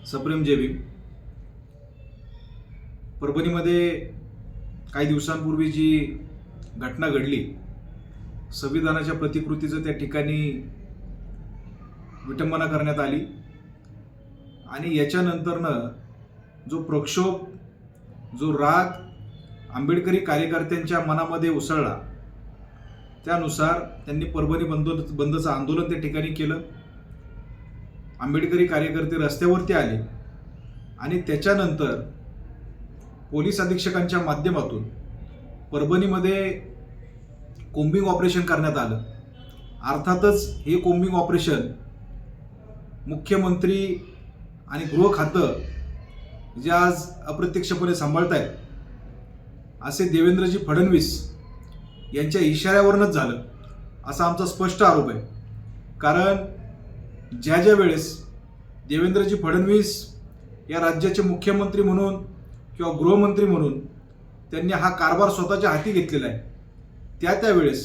सप्रेम जय भीम. परभणीमध्ये काही दिवसांपूर्वी जी घटना घडली, संविधानाच्या प्रतिकृतीचं त्या ठिकाणी विटंबना करण्यात आली आणि याच्यानंतरनं जो प्रक्षोभ, जो राग आंबेडकरी कार्यकर्त्यांच्या मनामध्ये उसळला, त्यानुसार त्यांनी परभणी बंदचं आंदोलन त्या ठिकाणी केलं. आंबेडकरी कार्यकर्ते रस्त्यावरती आले आणि त्याच्यानंतर पोलीस अधीक्षकांच्या माध्यमातून परभणीमध्ये कोम्बिंग ऑपरेशन करण्यात आलं. अर्थातच हे कोम्बिंग ऑपरेशन मुख्यमंत्री आणि गृह खातं जे आज अप्रत्यक्षपणे सांभाळतायत असे देवेंद्रजी फडणवीस यांच्या इशाऱ्यावरूनच झालं, असा आमचा स्पष्ट आरोप आहे. कारण ज्या वेळेस देवेंद्रजी फडणवीस या राज्याचे मुख्यमंत्री म्हणून किंवा गृहमंत्री म्हणून त्यांनी हा कारभार स्वतःच्या हाती घेतलेला आहे, त्यावेळेस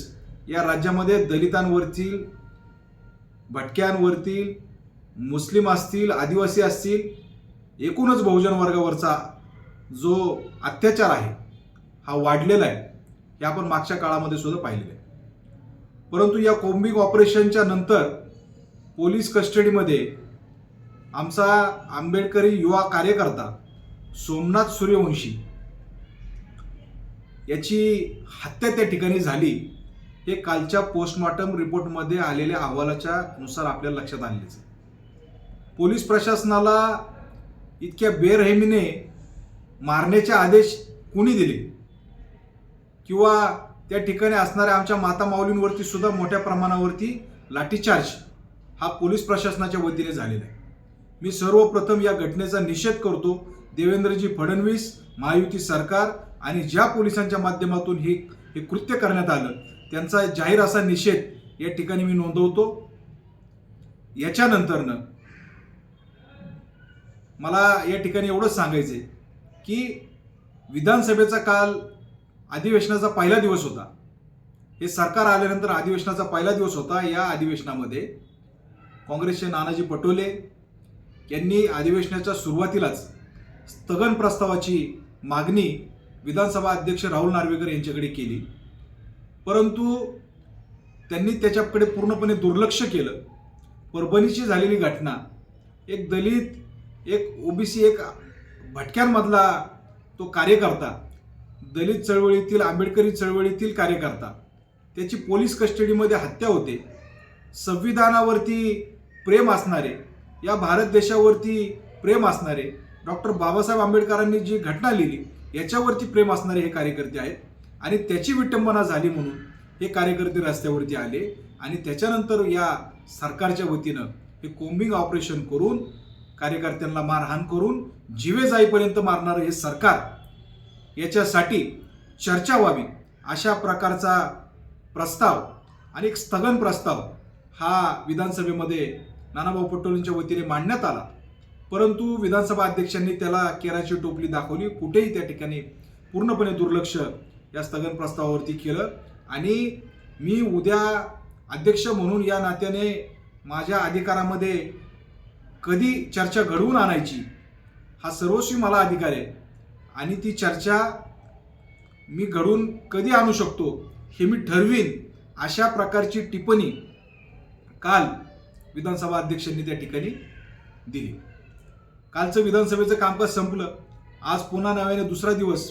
या राज्यामध्ये दलितांवरतील, भटक्यांवरतील, मुस्लिम असतील, आदिवासी असतील, एकूणच बहुजन वर्गावरचा जो अत्याचार आहे हा वाढलेला आहे. हे आपण मागच्या काळामध्ये सुद्धा पाहिलेलं आहे. परंतु या कोम्बिंग ऑपरेशनच्या नंतर पोलीस कस्टडीमध्ये आमचा आंबेडकरी युवा कार्यकर्ता सोमनाथ सूर्यवंशी याची हत्या त्या ठिकाणी झाली, हे कालच्या पोस्टमॉर्टम रिपोर्टमध्ये आलेल्या अहवालाच्या नुसार आपल्याला लक्षात आलेच. पोलीस प्रशासनाला इतक्या बेरहमीने मारण्याचे आदेश कुणी दिले किंवा त्या ठिकाणी असणाऱ्या आमच्या माता माऊलींवरती सुद्धा मोठ्या प्रमाणावरती लाठीचार्ज हा पोलीस प्रशासनाच्या वतीने झालेला आहे. मी सर्वप्रथम या घटनेचा निषेध करतो. देवेंद्रजी फडणवीस, महायुती सरकार आणि ज्या पोलिसांच्या माध्यमातून हे कृत्य करण्यात आलं त्यांचा जाहीर असा निषेध या ठिकाणी मी नोंदवतो. याच्यानंतरनं मला या ठिकाणी एवढंच सांगायचंय की विधानसभेचा काल अधिवेशनाचा पहिला दिवस होता. हे सरकार आल्यानंतर अधिवेशनाचा पहिला दिवस होता. या अधिवेशनामध्ये काँग्रेसचे नानाजी पटोले यांनी अधिवेशनाच्या सुरुवातीलाच स्थगन प्रस्तावाची मागणी विधानसभा अध्यक्ष राहुल नार्वेकर यांच्याकडे केली, परंतु त्यांनी त्याच्याकडे पूर्णपणे दुर्लक्ष केलं. परभणीची झालेली घटना, एक दलित, एक ओबीसी, एक भटक्यांमधला तो कार्यकर्ता, दलित चळवळीतील, आंबेडकरी चळवळीतील कार्यकर्ता, त्याची पोलीस कस्टडीमध्ये हत्या होते. संविधानावरती प्रेम असणारे, या भारत देशावरती प्रेम असणारे, डॉक्टर बाबासाहेब आंबेडकरांनी जी घटना लिहिली याच्यावरती प्रेम असणारे हे कार्यकर्ते आहेत आणि त्याची विटंबना झाली म्हणून हे कार्यकर्ते रस्त्यावरती आले आणि त्याच्यानंतर या सरकारच्या वतीनं हे कोम्बिंग ऑपरेशन करून कार्यकर्त्यांना मारहाण करून जीवे जाईपर्यंत मारणारं हे सरकार, याच्यासाठी चर्चा व्हावी अशा प्रकारचा प्रस्ताव आणि एक स्थगन प्रस्ताव हा विधानसभेमध्ये नानाभाऊ पटोलेंच्या वतीने मांडण्यात आला. परंतु विधानसभा अध्यक्षांनी त्याला केराची टोपली दाखवली. कुठेही त्या ठिकाणी पूर्णपणे दुर्लक्ष या स्थगन प्रस्तावावरती केलं आणि मी उद्या अध्यक्ष म्हणून या नात्याने माझ्या अधिकारामध्ये कधी चर्चा घडवून आणायची हा सर्वस्वी मला अधिकार आहे आणि ती चर्चा मी घडवून कधी आणू शकतो हे मी ठरवीन, अशा प्रकारची टिप्पणी काल विधानसभा अध्यक्षांनी त्या ठिकाणी दिली. कालचं विधानसभेचं कामकाज संपलं. आज पुन्हा नव्याने दुसरा दिवस.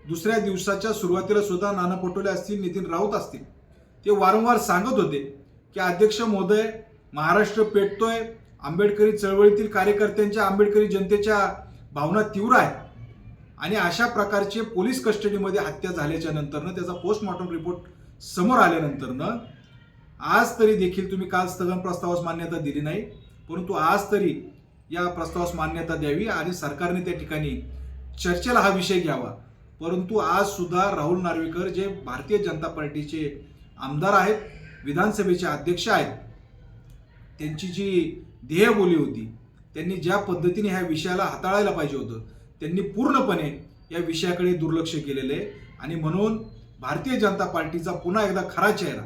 दुसऱ्या दिवसाच्या सुरुवातीला सुद्धा नाना पटोले असतील, नितीन राऊत असतील, ते वारंवार सांगत होते की अध्यक्ष महोदय, महाराष्ट्र पेटतोय, आंबेडकरी चळवळीतील कार्यकर्त्यांच्या, आंबेडकरी जनतेच्या भावना तीव्र आहेत आणि अशा प्रकारचे पोलीस कस्टडीमध्ये हत्या झाल्याच्या नंतरनं, त्याचा पोस्टमॉर्टम रिपोर्ट समोर आल्यानंतरनं आज तरी देखील तुम्ही काल स्थगन प्रस्तावास मान्यता दिली नाही, परंतु आज तरी या प्रस्तावास मान्यता द्यावी आणि सरकारने त्या ठिकाणी चर्चेला हा विषय घ्यावा. परंतु आज सुद्धा राहुल नार्वेकर, जे भारतीय जनता पार्टीचे आमदार आहेत, विधानसभेचे अध्यक्ष आहेत, त्यांची जी ध्येयबोली होती, त्यांनी ज्या पद्धतीने ह्या विषयाला हाताळायला पाहिजे होतं, त्यांनी पूर्णपणे या विषयाकडे दुर्लक्ष केलेलं आहे आणि म्हणून भारतीय जनता पार्टीचा पुन्हा एकदा खरा चेहरा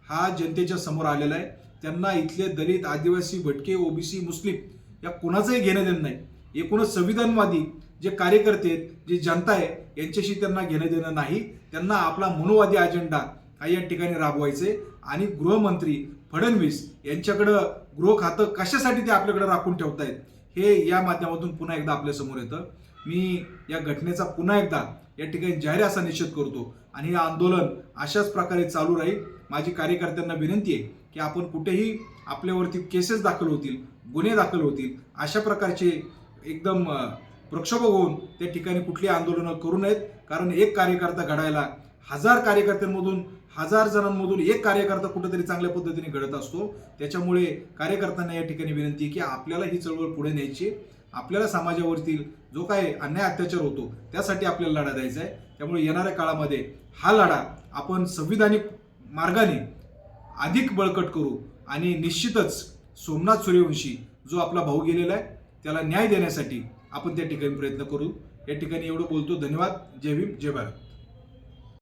हा जनतेच्या समोर आलेला आहे. त्यांना इथले दलित, आदिवासी, भटके, ओबीसी, मुस्लिम या कोणाचंही घेणं देणं नाही. एकूणच संविधानवादी जे कार्यकर्ते आहेत, जी जनता आहे, यांच्याशी त्यांना घेणं देणं नाही. त्यांना आपला मनोवादी अजेंडा हा या ठिकाणी राबवायचे आणि गृहमंत्री फडणवीस यांच्याकडं गृह खातं कशासाठी ते आपल्याकडे राखून ठेवतायत हे या माध्यमातून पुन्हा एकदा आपल्यासमोर येतं. मी या घटनेचा पुन्हा एकदा या ठिकाणी जाहीर असा निषेध करतो आणि हे आंदोलन अशाच प्रकारे चालू राहील. माझी कार्यकर्त्यांना विनंती आहे की आपण कुठेही आपल्यावरती केसेस दाखल होतील, गुन्हे दाखल होतील, अशा प्रकारचे एकदम प्रक्षोभक होऊन त्या ठिकाणी कुठली आंदोलनं करू नयेत. कारण एक कार्यकर्ता घडायला 1000 कार्यकर्त्यांमधून 1000 जणांमधून एक कार्यकर्ता कुठेतरी चांगल्या पद्धतीने घडत असतो. त्याच्यामुळे कार्यकर्त्यांना या ठिकाणी विनंती आहे की आपल्याला ही चळवळ पुढे न्यायची, आपल्याला समाजावरती जो काय अन्याय अत्याचार होतो त्यासाठी आपल्याला लढा द्यायचा आहे. त्यामुळे येणाऱ्या काळामध्ये हा लढा आपण संविधानिक मार्गाने अधिक बळकट करू आणि निश्चितच सोमनाथ सूर्यवंशी जो आपला भाऊ गेलेला आहे त्याला न्याय देण्यासाठी आपण त्या ठिकाणी प्रयत्न करू. या ठिकाणी एवढं बोलतो. धन्यवाद. जय भीम, जय भारत.